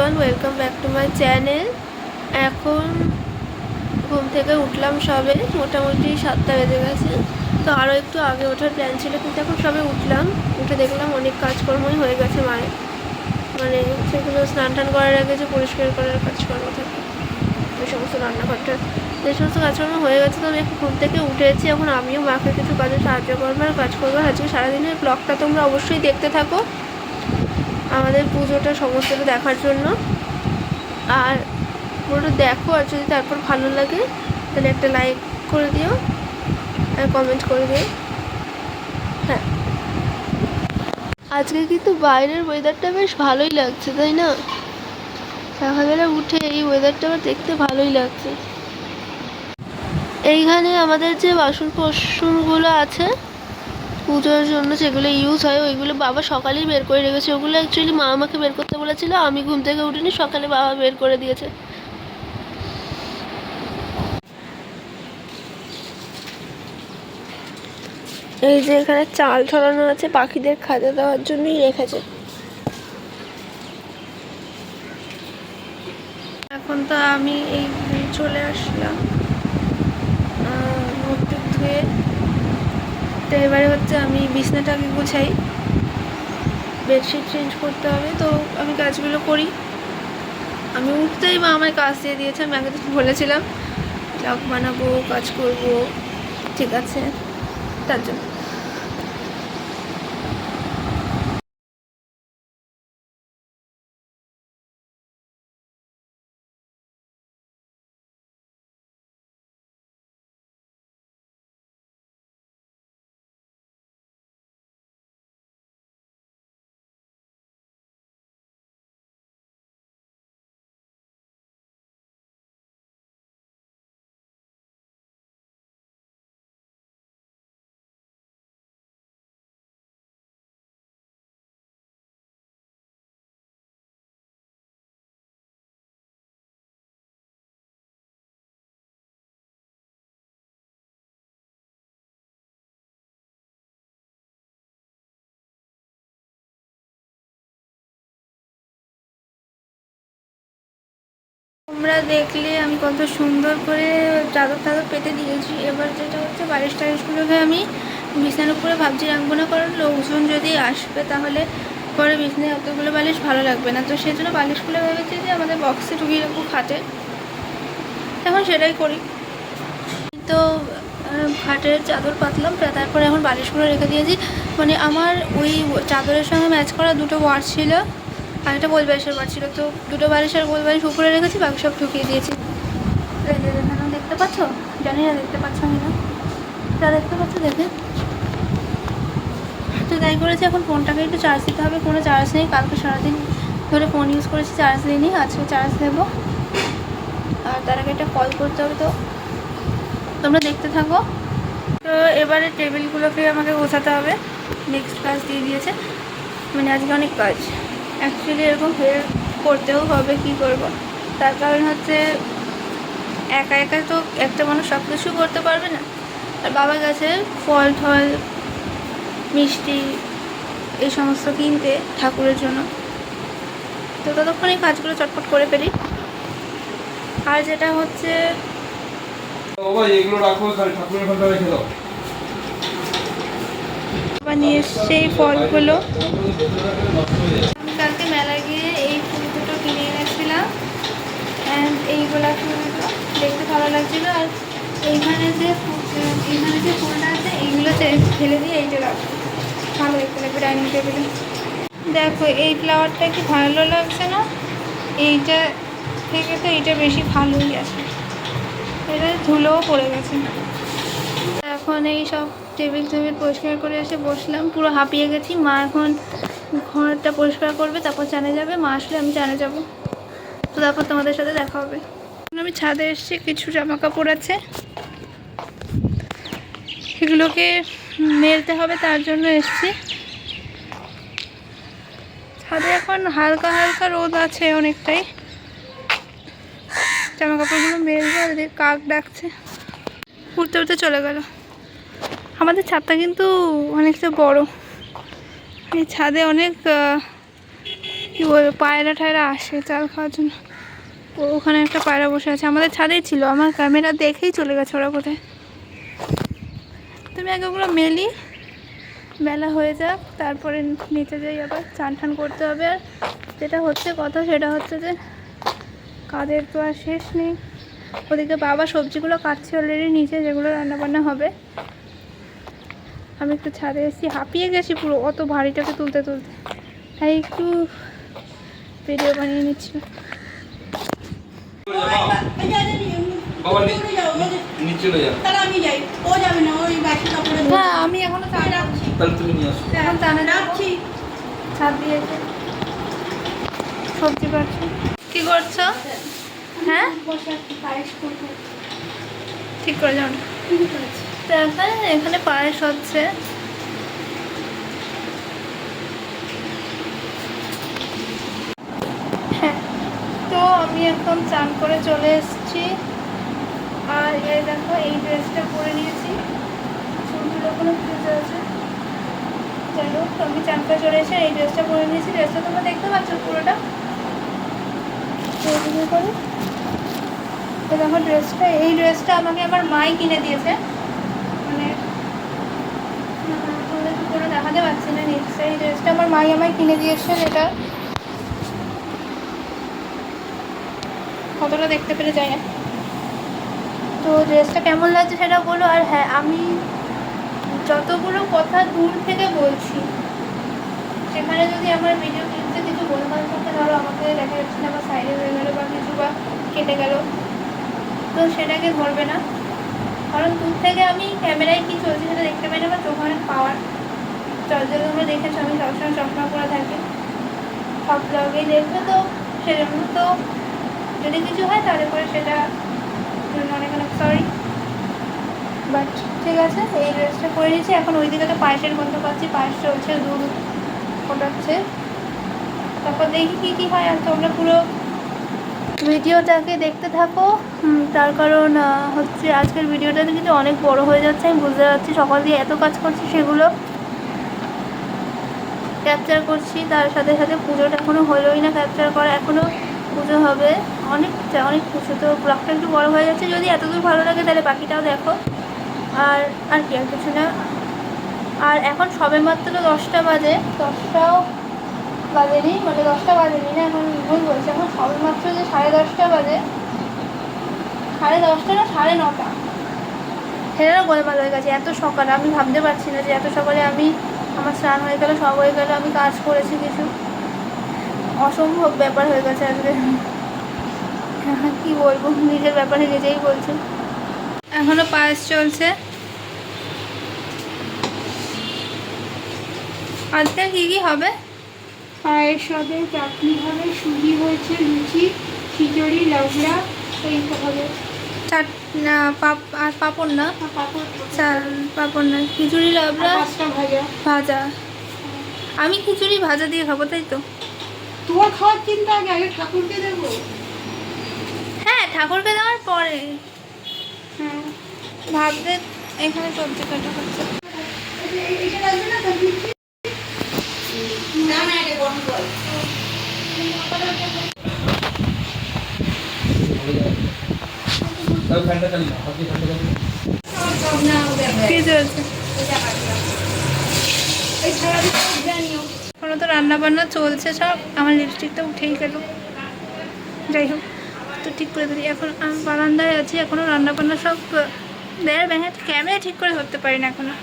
Everyone, welcome back to my channel. এখন ঘুম থেকে উঠলাম সবে, মোটামুটি 7টা বেজে গেছে। তো আরও একটু আগে ওঠার প্ল্যান ছিল, কিন্তু এখন সবে উঠলাম। উঠে দেখলাম অনেক কাজকর্মই হয়ে গেছে মায়ের, মানে সেগুলো স্নান টান করার আগে যে পরিষ্কার করার কাজকর্ম থাকে, ওই সমস্ত রান্নাঘরটা, এই সমস্ত কাজকর্ম হয়ে গেছে। তো আমি এখন ঘুম থেকে উঠেছি, এখন আমিও মাকে কিছু কাজে সাহায্য করবো আর কাজ করবো। আজকে সারাদিনের ব্লগটা তোমরা অবশ্যই দেখতে থাকো, আমাদের পুজোটা সমস্তটা দেখার জন্য। আর পুরোটা দেখো, আর যদি তারপর ভালো লাগে তাহলে একটা লাইক করে দিও আর কমেন্ট করে দিও। হ্যাঁ, আজকে কিন্তু বাইরের ওয়েদারটা বেশ ভালোই লাগছে, তাই না? সকালবেলা উঠে এই ওয়েদারটা আমার দেখতে ভালোই লাগছে। এইখানে আমাদের যে বাসন কোসনগুলো আছে পুজোর জন্য, যেগুলো ইউজ হয়, ওইগুলো বাবা সকালেই বের করে রেখেছে। ওগুলো অ্যাকচুয়ালি মা আমাকে বের করতে বলেছিল, আমি ঘুম থেকে উঠিনি, সকালে বাবা বের করে দিয়েছে। এই যে এখানে চাল ছড়ানো আছে, পাখিদের খাদ্য দেওয়ার জন্যই রেখেছে। এখন তো আমি এই চলে আসলাম মুখ টুক ধুয়ে। তো এবারে হচ্ছে আমি বিছনাটাকে গুছাই, বেডশিট চেঞ্জ করতে হবে, তো আমি কাজগুলো করি। আমি উঠতেই মা আমায় কাজ দিয়ে দিয়েছে, আমি আগে তো বলেছিলাম ব্লগ বানাবো, কাজ করব, ঠিক আছে, তার জন্য। তোমরা দেখলে আমি কত সুন্দর করে চাদর টাদর পেতে দিয়েছি। এবার যেটা হচ্ছে, বালিশ টালিশগুলোকে আমি বিছানার উপরে ভাবছি রাখবো না, কারণ লোকজন যদি আসবে তাহলে পরে বিছানায় অতগুলো বালিশ ভালো লাগবে না। তো সেই জন্য বালিশগুলো ভেবেছি যে আমাদের বক্সে ঢুকিয়ে রাখবো খাটে, এখন সেটাই করি। তো খাটের চাদর পাতলাম, তারপরে এখন বালিশগুলো রেখে দিয়েছি। মানে আমার ওই চাদরের সঙ্গে ম্যাচ করা দুটো ওয়ার ছিল আর একটা গোল বালিশের ওয়ার ছিল, তো দুটো বালিশ আর গোল বালিশ উপরে রেখেছি, বাকি সব ঢুকিয়ে দিয়েছি। দেখতে পাচ্ছ? জানি না দেখতে পাচ্ছ আমি না, যা দেখতে পাচ্ছ দেখে। তো তাই করেছি। এখন ফোনটাকে একটু চার্জ দিতে হবে, কোনো চার্জ নেই, কালকে সারাদিন ধরে ফোন ইউজ করেছি, চার্জ দিইনি, আজকে চার্জ দেবো। আর তার আগে একটা কল করতে হবে, তো তোমরা দেখতে থাকো। তো এবারে টেবিলগুলোকে আমাকে গোছাতে হবে, নেক্সট কাজ দিয়ে দিয়েছে, মানে আজকে অনেক কাজ। অ্যাকচুয়ালি এরকম হেল্প করতেও হবে, কী করবো, তার কারণ হচ্ছে একা একা তো একটা মানুষ সব কিছু করতে পারবে না। আর বাবা গেছে ফল টল মিষ্টি এই সমস্ত কিনতে ঠাকুরের জন্য, তো ততক্ষণ এই কাজগুলো চটপট করে ফেলি। আর যেটা হচ্ছে নিয়ে এসছে এই ফলগুলো, আমি কালকে মেলায় গিয়ে এই ফুল দুটো কিনে এনেছিলাম। অ্যান্ড এইগুলা ফুলগুলো দেখতে ভালো লাগছিলো। আর এইখানে যে ফুলটা আছে এইগুলো ফেলে দিয়ে এইটা রাখবো, ভালো দেখতে লাগবে ডাইনিং টেবিলে। দেখো এই ফ্লাওয়ারটা কি ভালো লাগছে না? এইটা থেকে তো এইটা বেশি ভালোই আছে, এটা ধুলোও পড়ে গেছে। এখন এই সব টেবিল পরিষ্কার করে এসে বসলাম, পুরো হাঁপিয়ে গেছি। মা এখন ঘরটা পরিষ্কার করবে, তারপর চানে যাবে, মা আসলে আমি চানে যাব, তো তারপর তোমাদের সাথে দেখা হবে। আমি ছাদে এসেছি, কিছু জামা কাপড় আছে, এগুলোকে মেলতে হবে, তার জন্য এসেছি ছাদে। এখন হালকা হালকা রোদ আছে অনেকটাই, জামা কাপড়গুলো মেলবো। আর কাক ডাকছে, উঠতে উঠতে চলে গেল। আমাদের ছাদটা কিন্তু অনেকটা বড়, এই ছাদে অনেক কি বলবো, পায়রা ঠায়রা আসে চাল খাওয়ার জন্য। ওখানে একটা পায়রা বসে আছে, আমাদের ছাদেই ছিল, আমার ক্যামেরা দেখেই চলে গেছে ওরা কোথায়। তুমি আগে ওগুলো মেলি, বেলা হয়ে যাক, তারপরে নিচে যাই, আবার চান টান করতে হবে। আর যেটা হচ্ছে কথা সেটা হচ্ছে যে কাদের তো আর শেষ নেই। ওদিকে বাবা সবজিগুলো কাটছে অলরেডি নিচে, যেগুলো রান্নাবান্না হবে। আমি একটু ছাদে এসেছি, হাঁপিয়ে গেছি পুরো অত ভারীটাকে তুলতে তুলতে, তাই একটু ভিডিও বানিয়ে নিচ্ছিল। হ্যাঁ আমি এখনো এখন টানে রাখছি, ছাদ দিয়েছে, সবজি কাটছি। কি করছো? হ্যাঁ ঠিক করে যাও না, এখানে পায়েস হচ্ছে। হ্যাঁ, তো আমি এখন চান করে চলে এসেছি। আর এই দেখো এই ড্রেসটা পরে নিয়েছি, চুলগুলো কোনো ভিজে আছে। যাই হোক, আমি চান করে চলে এসে এই ড্রেসটা পরে নিয়েছি। ড্রেসটা তোমরা দেখতে পাচ্ছ পুরোটা করে। তো দেখো ড্রেসটা, এই ড্রেসটা আমাকে আমার মাই কিনে দিয়েছে, মানে পুরো দেখাতে পারছি না নিশ্চয়ই। এই ড্রেসটা আমার মাই আমায় কিনে দিয়েছে, এটা কতটা দেখতে পেরে যায় না। তো ড্রেসটা কেমন লাগছে সেটা বলো। আর হ্যাঁ, আমি যতগুলো কথা দূর থেকে বলছি, সেখানে যদি আমার ভিডিও ক্লিপতে কিছু বলবার থাকে, ধরো আমাকে দেখা যাচ্ছে না বা সাইডে হয়ে গেলো বা কিছু বা কেটে গেল, তো সেটাকে ধরবে না, কারণ দূর থেকে আমি ক্যামেরায় কী চলছে সেটা দেখতে পাই না, বা চোখ অনেক পাওয়ার। চলছে তোমরা দেখেছো আমি সবসময় চশমা পরা থাকি, সব ব্লগেই দেখবে। তো সেজন্য তো যদি কিছু হয় তাহলে করে সেটা অনেক অনেক সরি, বাট ঠিক আছে। এই ড্রেসটা পরে নিয়েছি, এখন ওই দিকে তো পায়েসের গন্ধ পাচ্ছি, পায়েস চলছে, দুধ ফোটাচ্ছে। তারপর দেখি কী কী হয়। আর তোমরা পুরো ভিডিওটাকে দেখতে থাকো, তার কারণ হচ্ছে আজকের ভিডিওটাতে কিন্তু অনেক বড় হয়ে যাচ্ছে, আমি বুঝতে পারছি। সকাল দিয়ে এত কাজ করছি, সেগুলো ক্যাপচার করছি, তার সাথে সাথে পুজোটা এখনও হলোই না ক্যাপচার করা, এখনও পুজো হবে, অনেক পুজো। তো ব্লগটা একটু বড় হয়ে যাচ্ছে, যদি এতদূর ভালো লাগে তাহলে বাকিটাও দেখো। আর আর কি, আর কিছু না। আর এখন সবে মাত্র 10টা বাজে, 10টাও বাজেনি, মানে 10টা বাজেনি না, এখন ভুল বলছি, এখন সবে মাত্র যে 10:30 বাজে, 10:30 না 9:30, সেটারও গোলমাল হয়ে গেছে এত সকালে। আমি ভাবতে পারছি না যে এত সকালে আমার স্নান হয়ে গেল, সব হয়ে গেল, আমি কাজ করেছি কিছু, অসম্ভব ব্যাপার হয়ে গেছে আজকে। কি বলবো, নিজের ব্যাপারে নিজেই বলছি। এখনো পায়েস চলছে। আজকে কি কি হবে? পায়েস হবে, চাটনি হবে, সুজি হয়েছে, লুচি, খিচুড়ি, লাবড়া, এই হবে। আর পাঁপড় না, পাঁপড় না, খিচুড়ি, লাবড়া, ভাজা। আমি খিচুড়ি ভাজা দিয়ে খাবো, তাই তো? তোমার খাওয়ার চিন্তা আগে, আগে ঠাকুরকে দেবো। হ্যাঁ, ঠাকুরকে দেওয়ার পরে। হ্যাঁ, ভাবতে এখানে সবজি কাটা হচ্ছে। কি চলছে? এখনো তো রান্না বান্না চলছে সব। আমার লিপস্টিকটা উঠেই গেল, যাই হোক, তো ঠিক করে দিই। এখন আমি বারান্দায় আছি, এখনও রান্না বান্না সব দেয় ব্যাঙে, ক্যামেরা ঠিক করে ধরতে পারি না এখনও।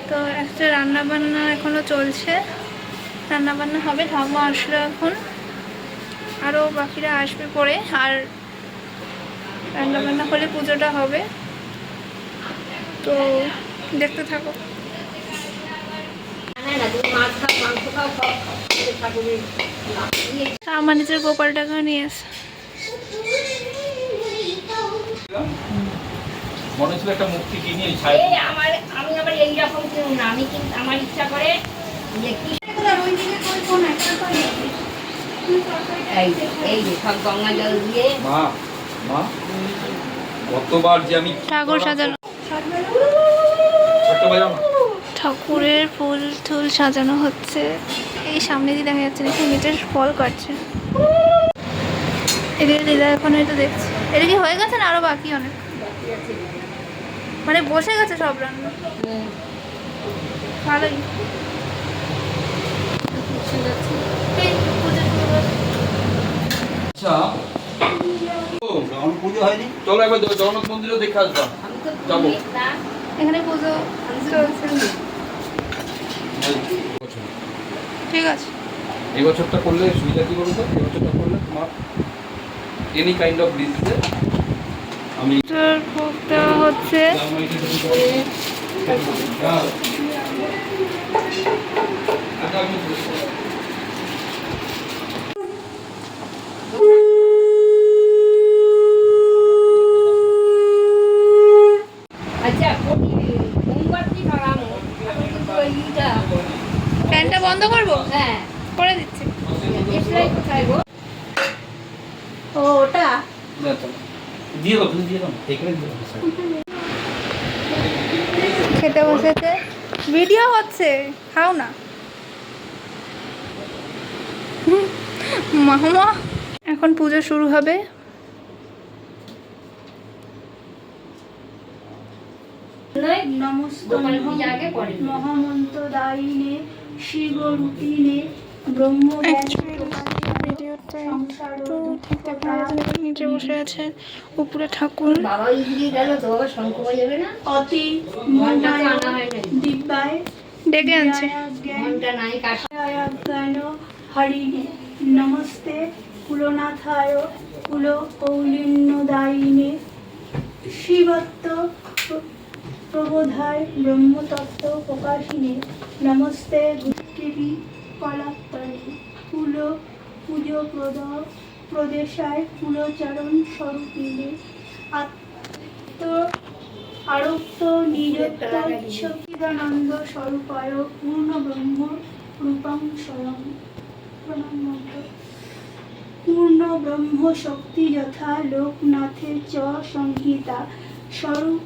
তো একটা রান্না বান্না এখনও চলছে, রান্না বান্না হবে, ঠাম্মা আসলো এখন, আরও বাকিরা আসবে পরে। আর রান্না বান্না হলে পুজোটা হবে, তো দেখতে থাকো। আমার নিজের গোপালটাকে নিয়ে আসে। মনে হচ্ছিল একটা মুক্তি কিনে আমি আবার এইরকম কিনুন না, আমি কিন্তু আমার ইচ্ছা করে যে কি এই যে সব গঙ্গা জল দিয়ে মা মা কতবার যে আমি ঠাকুর সাজানো, ঠাকুরের ফুল টুল সাজানো হচ্ছে। এই সামনে দিয়ে দেখা যাচ্ছে নাকি নিচের ফল কাটছে। এদিকে দিদা এখন হয়তো দেখছে। এটা কি হয়ে গেছে না আরো বাকি অনেক? মানে বসে গেছে সব রান্না? ভালোই। এই, পুজো শুরু হবে। আচ্ছা পুজো হয়নি। চলো একবার জগন্নাথ মন্দিরও দেখে আসবা। যাবো। এখানে পুজো চলছে। ঠিক আছে। এই বছরটা করলে সুবিধা কি বলতো, এই বছরটা করলে তোমার এনি কাইন্ড অফ ডিজিজে আমি ভোগ দেওয়া হচ্ছে। আচ্ছা মোমবাতি লাগানো আমি কিন্তু ওইটা ফ্যানটা বন্ধ করবো? হ্যাঁ করে দিচ্ছি। এসলাই কোথায় গো? ও ওটা দিয়ে দাও, তুমি দিয়ে দাও, এখানে দিয়ে দাও। খেতে বসেছে, ভিডিও হচ্ছে, খাও না। মামা এখন পুজো শুরু হবে। নমস্কার মহামন্ত্র দায়িনে শিবরূপিণে ব্রহ্ম নিচে বসে আছে, উপরে ঠাকুর। বাবা এদিকে গেল তো শঙ্খ বাজাবে না? অতি ঘন্টা তো আনা হয় নাই। দিব্যায় ডেকে আনছে। ঘন্টা নাই কাশ জ্ঞান হরিণে নমস্তে কুলনাথায় কুল কৌলিন্যদায়িনে শিবত্ব প্রবোধায় ব্রহ্মতত্ত্ব প্রকাশিনে নমস্তে গুষ্টিবি কলাত্তরে কুল পুজো প্রদেশায় কুলচরণ স্বরূপিনে আত্ম আরক্ত নিরত্তানন্দ স্বরূপায় পূর্ণ ব্রহ্ম রূপং স্বয়ং প্রণাম মন্ত্র। পূর্ণ ব্রহ্ম শক্তি যথা লোকনাথের চ সংহিতা স্বরূপ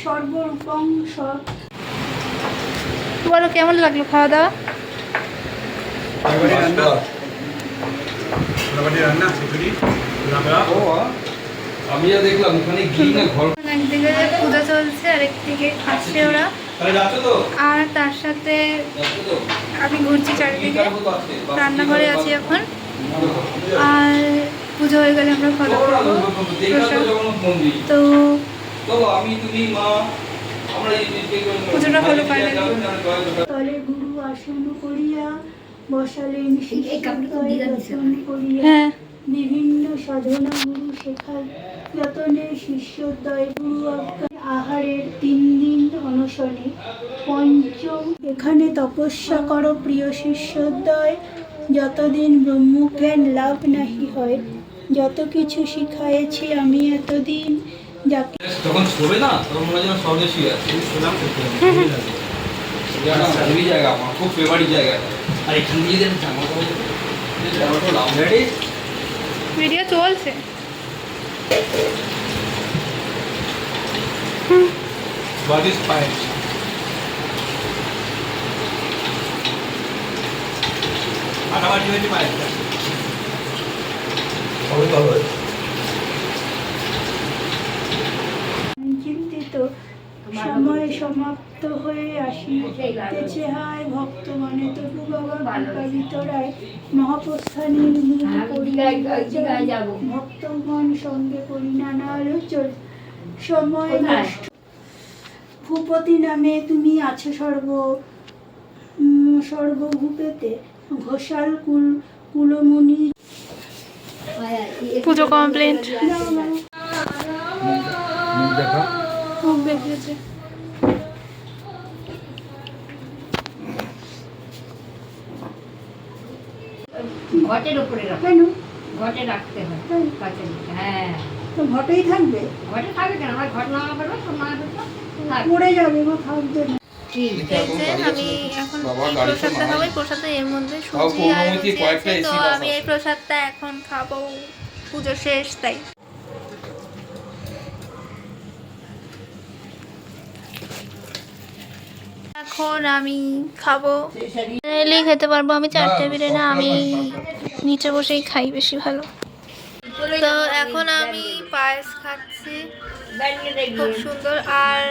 সর্বরূপং বলো কেমন লাগলো খাওয়া দাওয়া? আমি যা দেখলাম ওখানে গিয়ে না ঘর একদিকে পুজো চলছে আর একদিকে খাচ্ছে ওরা, আর তার সাথে আমি ঘুরছি চারিদিকে। রান্নাঘরে আছি এখন, আর পুজো হয়ে গেলে আমরা ফলো করবো প্রসাদ। তো পুজোটা হলো ফাইনালি। তলে গুরু আসন করিয়া বসালেন দর্শন করিয়া হ্যাঁ, বিভিন্ন সাধনা গুরু শেখায় যতনে শিষ্যোদয় গুরু আজ্ঞা আহারের 3 দিন অনশনে পঞ্চম এখানে তপস্যা করো প্রিয় শিষ্যোদয় যতদিন ব্রহ্মজ্ঞান লাভ নাহি হয় যত কিছু শিখাইছি আমি এতদিন যাকে যখন শোবে না তখন মনে হয় যেন স্বদেশী আছে। হেভি জায়গা, আমার খুব ফেভারিট জায়গা। আর এখান দিয়ে যেন জামা কাপড় লাভ রেডি ভিডিও চলছে। What is fire? ফাটাফাটি হয়েছে পায়েসটা। সবাই ভালো হয়েছে। চিন্তিত সময় সমাপ্ত হয়ে আসিতেছে হায় ভক্তগণে তবু বাবা কৃপা বিতরায় মহাপ্রস্থানের মূল ভক্তগণ সঙ্গে করি নানা আলোচন সময় নষ্ট ভূপতি নামে তুমি আছো সর্বভূপেতে ঘোষাল কুলমুনি পুজো কমপ্লিট। মুখ দেখা খুব বেঁচেছে। ঘটের উপরে রাখো, কেন ঘটে রাখতে হয় কাচের মধ্যে। হ্যাঁ তো ঘটেই থাকবে ঘটে থাকবে কেন? আমার ঘট নামা করবো, সব নামা করবো, পড়ে যাবে বা থাকবে না এই যে আমি এখন বাবা, এই গাড়ি তো প্রসাদটা নাই। খাবো। এই প্রসাদটা এর মধ্যে তাও সুজি আর পৌর্ণমিতে লুচি কয়েকটা আছে, তো AC বাস আমি আছে। এই প্রসাদটা এখন খাবো। পুজো শেষ তাই। এখন আমি খাবো, এলেই খেতে পারবো। আমি 4 টেবিলে না, আমি নিচে বসেই খাই বেশি ভালো। তো এখন আমি পায়েস খাচ্ছি, খুব সুন্দর। আর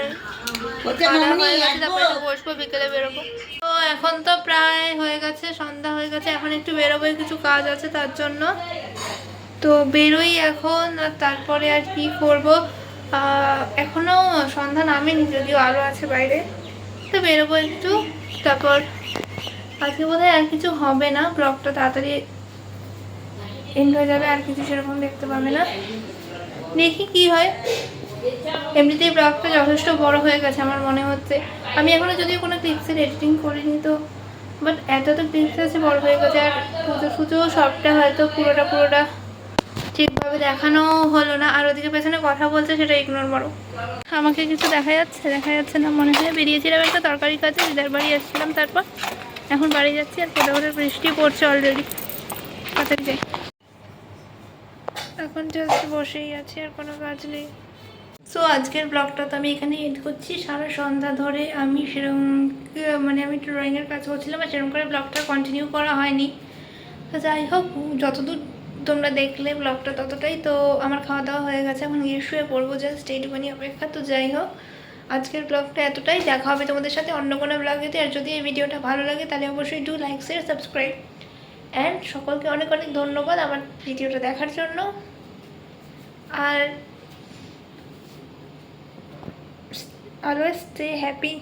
খাওয়া হয়ে গেছে, তারপরে একটু বসবো, বিকেলে বেরোবো। তো এখন তো প্রায় হয়ে গেছে, সন্ধ্যা হয়ে গেছে, এখন একটু বেরোবো, কিছু কাজ আছে তার জন্য। তো বেরোই এখন, আর তারপরে আর কি করব, এখনো সন্ধ্যা নামেনি, যদিও আলো আছে বাইরে। তো বেরোবো একটু, তারপর আজকে বোধহয় আর কিছু হবে না, ব্লগটা তাড়াতাড়ি এন্ড হয়ে যাবে, আর কিছু সেরকম দেখতে পাবে না। দেখি কি হয়। এমনিতেই ব্লগটা যথেষ্ট বড় হয়ে গেছে আমার মনে হচ্ছে। আমি এখনো যদিও কোনো ক্লিপসের এডিটিং করিনি, তো বাট এত তো ক্লিপস আছে বড় হয়ে গেছে। আর পুজো সবটা হয়তো পুরোটা ঠিকভাবে দেখানো হলো না। আর ওদিকে পেছনে কথা বলছে, সেটা ইগনোর করো। আমাকে কিছু দেখা যাচ্ছে না মনে হয়। বেরিয়েছিলাম একটা তরকারি কাছে, দিদার বাড়ি আসছিলাম, তারপর এখন বাড়ি যাচ্ছি। আর কোথাও বৃষ্টি পড়ছে অলরেডি, তাড়াতাড়ি যাই। এখন জাস্ট বসেই আছি, আর কোনো কাজ নেই। সো আজকের ব্লগটা তো আমি এখানে এড করছি। সারা সন্ধ্যা ধরে আমি সেরকম আমি ড্রয়িংয়ের কাজ করছিলাম, আর সেরকম করে ব্লগটা কন্টিনিউ করা হয়নি। তো যাই হোক, যতদূর তোমরা দেখলে ব্লগটা ততটাই। তো আমার খাওয়া দাওয়া হয়ে গেছে, এখন গিয়ে শুয়ে পড়বো, জাস্ট এইটুখানি অপেক্ষা। তো যাই হোক, আজকের ব্লগটা এতটাই। দেখা হবে তোমাদের সাথে অন্য কোনো ব্লগেতে। আর যদি এই ভিডিওটা ভালো লাগে তাহলে অবশ্যই do like, share, subscribe. And সকলকে অনেক অনেক ধন্যবাদ আমার ভিডিওটা দেখার জন্য। আর অলওয়েজ স্টে হ্যাপি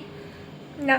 না